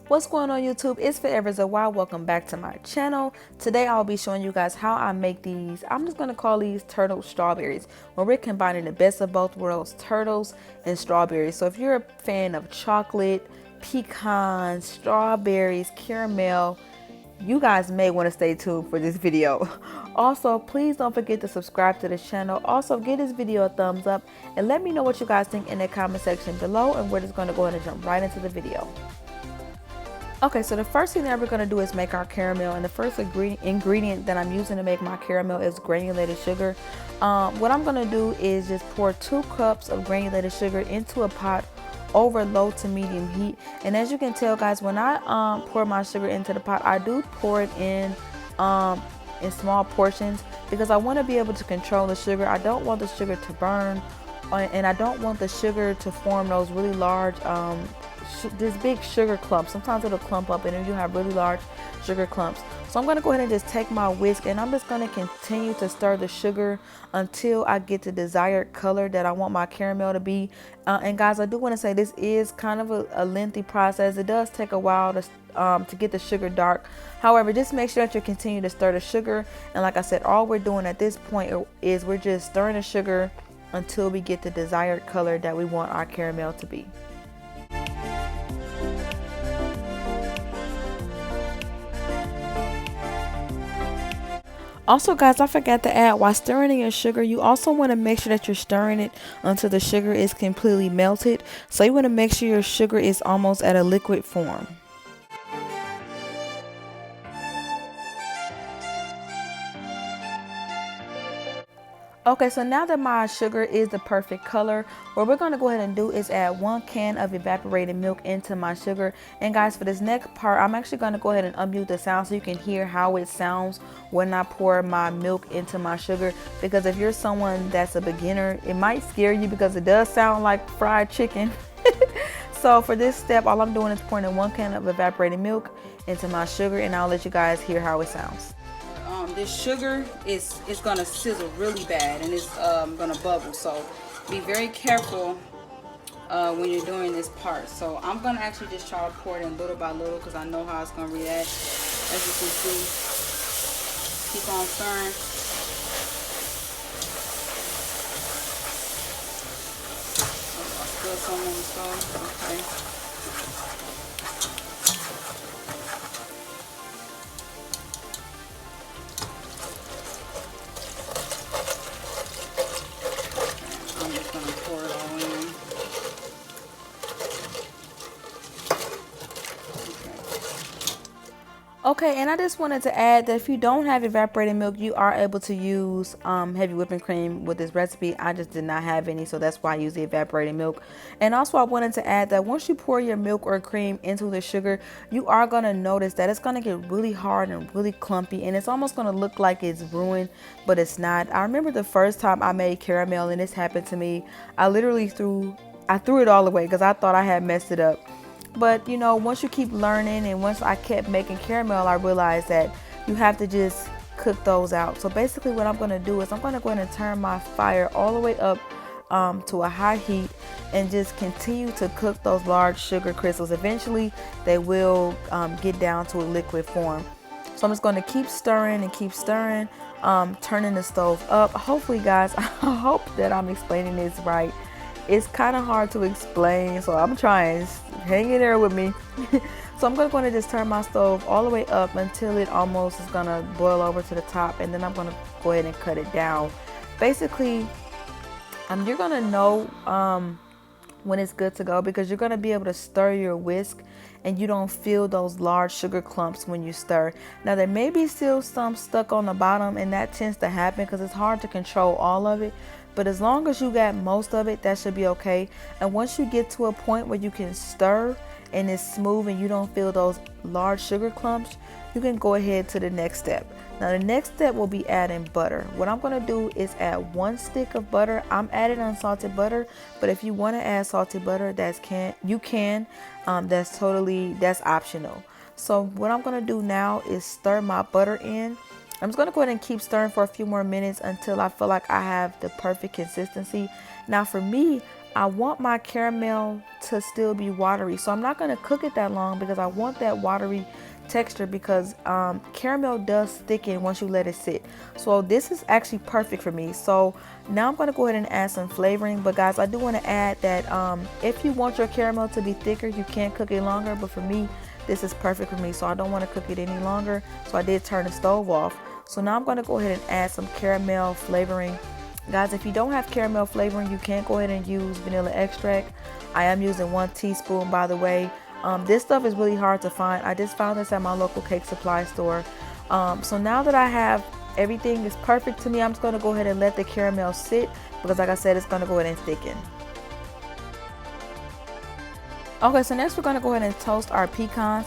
What's going on YouTube? It's Forever Zawai. Welcome back to my channel. Today I'll be showing you guys how I make these. I'm just going to call these turtle strawberries, where we're combining the best of both worlds, turtles and strawberries. So if you're a fan of chocolate, pecans, strawberries, caramel, you guys may want to stay tuned for this video. Also, please don't forget to subscribe to this channel. Also, give this video a thumbs up and let me know what you guys think in the comment section below, and we're just going to go ahead and jump right into the video. Okay, so the first thing that we're going to do is make our caramel, and the first ingredient that I'm using to make my caramel is granulated sugar. What I'm going to do is just pour 2 cups of granulated sugar into a pot over low to medium heat. And as you can tell, guys, when I pour my sugar into the pot, I do pour it in small portions because I want to be able to control the sugar. I don't want the sugar to burn, and I don't want the sugar to form those really large this big sugar clump. Sometimes it'll clump up and then you have really large sugar clumps. So I'm going to go ahead and just take my whisk, and I'm just going to continue to stir the sugar until I get the desired color that I want my caramel to be. And guys, I do want to say this is kind of a lengthy process. It does take a while to get the sugar dark. However, just make sure that you continue to stir the sugar. And like I said, all we're doing at this point is we're just stirring the sugar until we get the desired color that we want our caramel to be. Also, guys, I forgot to add, while stirring in your sugar, you also want to make sure that you're stirring it until the sugar is completely melted. So you want to make sure your sugar is almost at a liquid form. Okay, so now that my sugar is the perfect color, what we're going to go ahead and do is add 1 can of evaporated milk into my sugar. And guys, for this next part, I'm actually going to go ahead and unmute the sound so you can hear how it sounds when I pour my milk into my sugar. Because if you're someone that's a beginner, it might scare you because it does sound like fried chicken. So for this step, all I'm doing is pouring in 1 can of evaporated milk into my sugar, and I'll let you guys hear how it sounds. This sugar is gonna sizzle really bad, and it's gonna bubble, so be very careful when you're doing this part. So I'm gonna actually just try to pour it in little by little because I know how it's gonna react. As you can see, keep on stirring. I spilled some on the stove. Okay. Okay, and I just wanted to add that if you don't have evaporated milk, you are able to use heavy whipping cream with this recipe. I just did not have any, so that's why I use the evaporated milk. And also I wanted to add that once you pour your milk or cream into the sugar, you are going to notice that it's going to get really hard and really clumpy, and it's almost going to look like it's ruined, but it's not. I remember the first time I made caramel and this happened to me. I literally threw it all away because I thought I had messed it up. But you know, once you keep learning, and once I kept making caramel, I realized that you have to just cook those out. So basically what I'm going to do is I'm going to go ahead and turn my fire all the way up to a high heat and just continue to cook those large sugar crystals. Eventually they will get down to a liquid form. So I'm just going to keep stirring and keep stirring, turning the stove up. Hopefully, guys, I hope that I'm explaining this right. It's kind of hard to explain, so I'm trying. Hang in there with me. So I'm going to just turn my stove all the way up until it almost is going to boil over to the top, and then I'm going to go ahead and cut it down. Basically, you're going to know when it's good to go because you're going to be able to stir your whisk and you don't feel those large sugar clumps when you stir. Now there may be still some stuck on the bottom, and that tends to happen because it's hard to control all of it. But as long as you got most of it, that should be okay. And once you get to a point where you can stir and it's smooth and you don't feel those large sugar clumps, you can go ahead to the next step. Now the next step will be adding butter. What I'm going to do is add 1 stick of butter. I'm adding unsalted butter, but if you want to add salted butter, you can. That's optional. So what I'm going to do now is stir my butter in. I'm just going to go ahead and keep stirring for a few more minutes until I feel like I have the perfect consistency. Now for me, I want my caramel to still be watery. So I'm not going to cook it that long because I want that watery texture, because caramel does thicken once you let it sit. So this is actually perfect for me. So now I'm going to go ahead and add some flavoring. But guys, I do want to add that if you want your caramel to be thicker, you can cook it longer. But for me, this is perfect for me. So I don't want to cook it any longer. So I did turn the stove off. So now I'm going to go ahead and add some caramel flavoring. Guys, if you don't have caramel flavoring, you can go ahead and use vanilla extract. I am using 1 teaspoon, by the way. This stuff is really hard to find. I just found this at my local cake supply store. So now that I have everything is perfect to me, I'm just going to go ahead and let the caramel sit, because like I said, it's going to go ahead and thicken. Okay, so next we're going to go ahead and toast our pecans.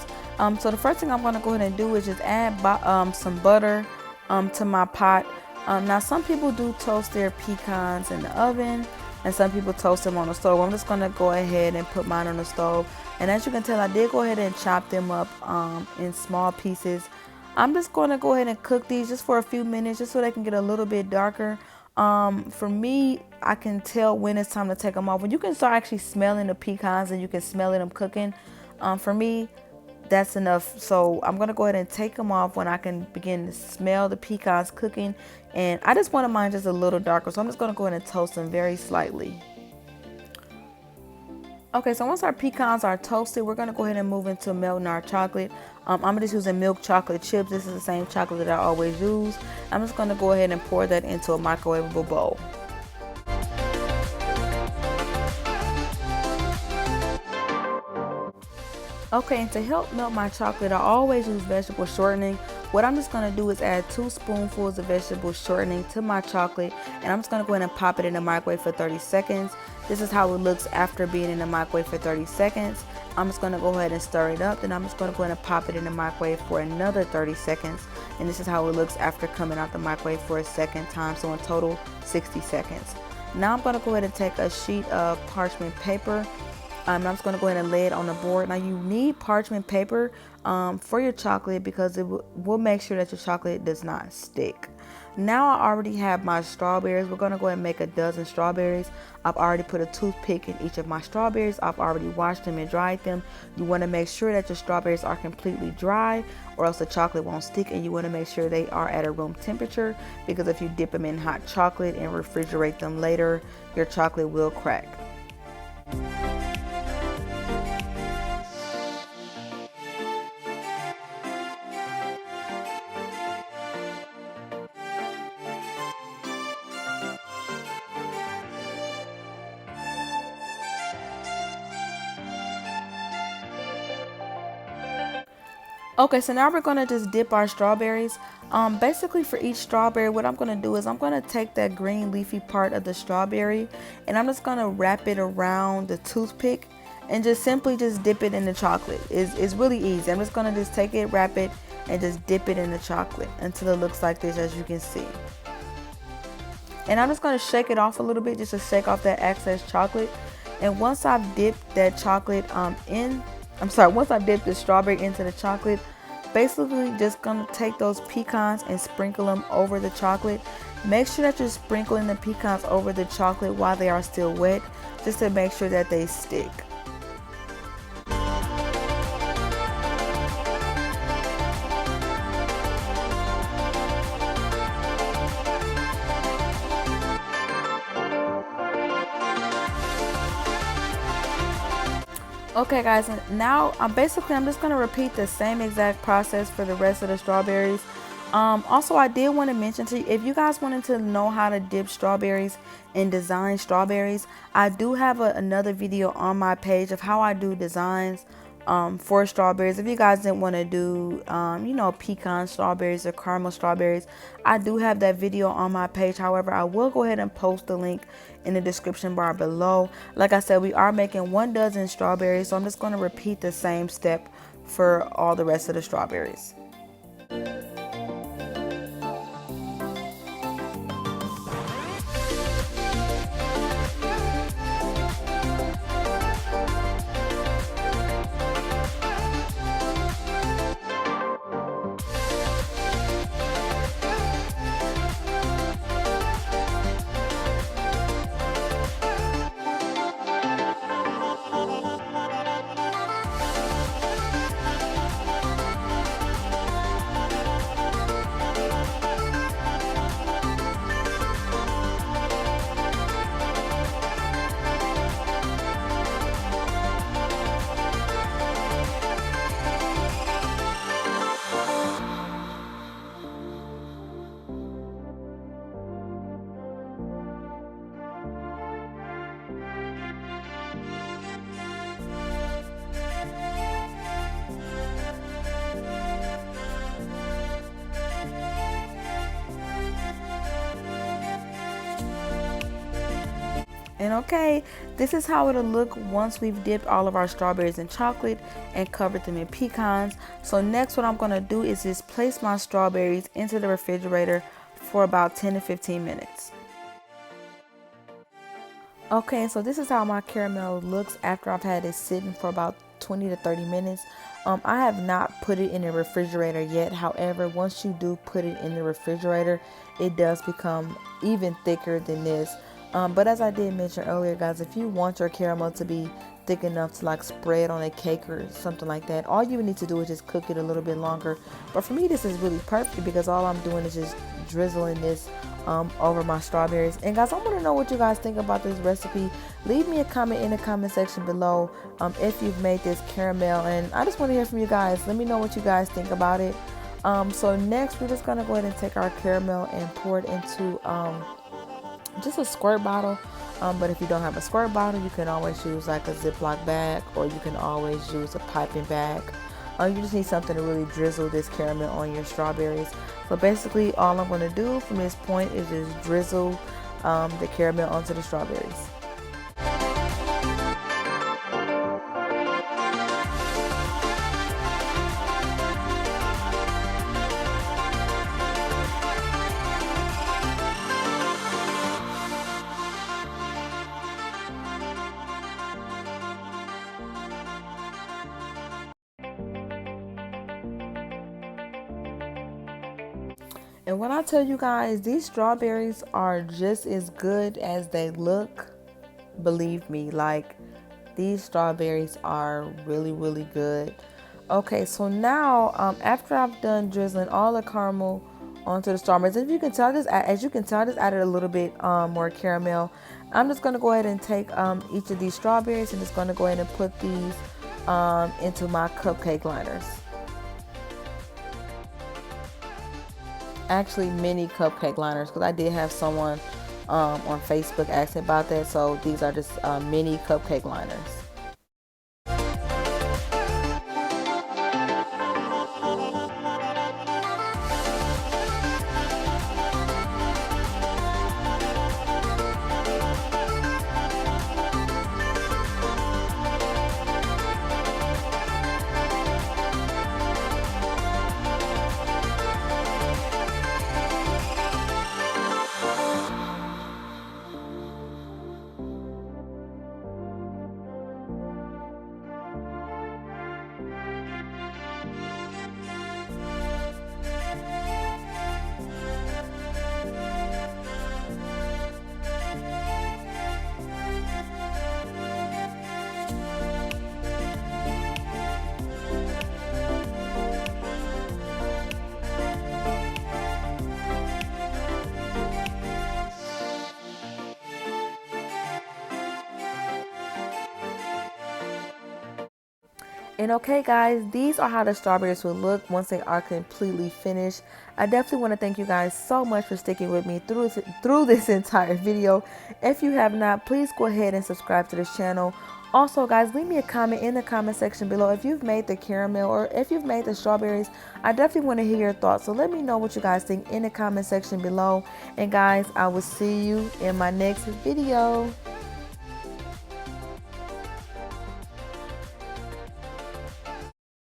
So the first thing I'm going to go ahead and do is just add some butter to my pot. Now some people do toast their pecans in the oven, and some people toast them on the stove. I'm just going to go ahead and put mine on the stove. And as you can tell, I did go ahead and chop them up in small pieces. I'm just going to go ahead and cook these just for a few minutes, just so they can get a little bit darker. For me, I can tell when it's time to take them off. When you can start actually smelling the pecans and you can smell them cooking, for me, that's enough. So I'm going to go ahead and take them off when I can begin to smell the pecans cooking. And I just want mine just a little darker, so I'm just going to go ahead and toast them very slightly. Okay, so once our pecans are toasted, we're going to go ahead and move into melting our chocolate. I'm just using milk chocolate chips. This is the same chocolate that I always use. I'm just going to go ahead and pour that into a microwavable bowl. Okay, and to help melt my chocolate, I always use vegetable shortening. What I'm just going to do is add 2 spoonfuls of vegetable shortening to my chocolate, and I'm just going to go ahead and pop it in the microwave for 30 seconds. This is how it looks after being in the microwave for 30 seconds. I'm just going to go ahead and stir it up, then I'm just going to go ahead and pop it in the microwave for another 30 seconds. And this is how it looks after coming out the microwave for a second time, so in total 60 seconds. Now I'm going to go ahead and take a sheet of parchment paper. I'm just going to go ahead and lay it on the board. Now you need parchment paper for your chocolate, because it will make sure that your chocolate does not stick. Now I already have my strawberries. We're going to go ahead and make a dozen strawberries. I've already put a toothpick in each of my strawberries. I've already washed them and dried them. You want to make sure that your strawberries are completely dry, or else the chocolate won't stick, and you want to make sure they are at a room temperature, because if you dip them in hot chocolate and refrigerate them later, your chocolate will crack. Okay, so now we're going to just dip our strawberries. Basically for each strawberry, what I'm going to do is I'm going to take that green leafy part of the strawberry, and I'm just going to wrap it around the toothpick and just simply just dip it in the chocolate. It's really easy. I'm just going to just take it, wrap it, and just dip it in the chocolate until it looks like this, as you can see. And I'm just going to shake it off a little bit, just to shake off that excess chocolate. And once I've dipped that chocolate once I've dipped the strawberry into the chocolate, basically just gonna take those pecans and sprinkle them over the chocolate. Make sure that you're sprinkling the pecans over the chocolate while they are still wet, just to make sure that they stick. Okay guys, now I'm just going to repeat the same exact process for the rest of the strawberries. Also, I did want to mention to you, if you guys wanted to know how to dip strawberries and design strawberries, I do have another video on my page of how I do designs for strawberries. If you guys didn't want to do pecan strawberries or caramel strawberries, I do have that video on my page. However, I will go ahead and post the link in the description bar below. Like I said, we are making 1 dozen strawberries, so I'm just going to repeat the same step for all the rest of the strawberries. And okay, this is how it'll look once we've dipped all of our strawberries in chocolate and covered them in pecans. So next what I'm gonna do is just place my strawberries into the refrigerator for about 10 to 15 minutes. Okay, so this is how my caramel looks after I've had it sitting for about 20 to 30 minutes. I have not put it in the refrigerator yet. However, once you do put it in the refrigerator, it does become even thicker than this. But as I did mention earlier, guys, if you want your caramel to be thick enough to like spread on a cake or something like that, all you need to do is just cook it a little bit longer. But for me, this is really perfect because all I'm doing is just drizzling this over my strawberries. And guys, I want to know what you guys think about this recipe. Leave me a comment in the comment section below if you've made this caramel, and I just want to hear from you guys. Let me know what you guys think about it. So next we're just gonna go ahead and take our caramel and pour it into just a squirt bottle. But if you don't have a squirt bottle, you can always use like a Ziploc bag, or you can always use a piping bag. You just need something to really drizzle this caramel on your strawberries. So basically all I'm going to do from this point is just drizzle the caramel onto the strawberries. And when I tell you guys, these strawberries are just as good as they look, believe me, like these strawberries are really, really good. Okay, so now after I've done drizzling all the caramel onto the strawberries, as you can tell, I just added a little bit more caramel. I'm just gonna go ahead and take each of these strawberries and just gonna go ahead and put these into my cupcake liners. Actually mini cupcake liners, because I did have someone on Facebook asking about that. So these are just mini cupcake liners. And okay guys, these are how the strawberries will look once they are completely finished. I definitely want to thank you guys so much for sticking with me through this entire video. If you have not, please go ahead and subscribe to this channel. Also guys, leave me a comment in the comment section below if you've made the caramel or if you've made the strawberries. I definitely want to hear your thoughts, so let me know what you guys think in the comment section below. And guys, I will see you in my next video.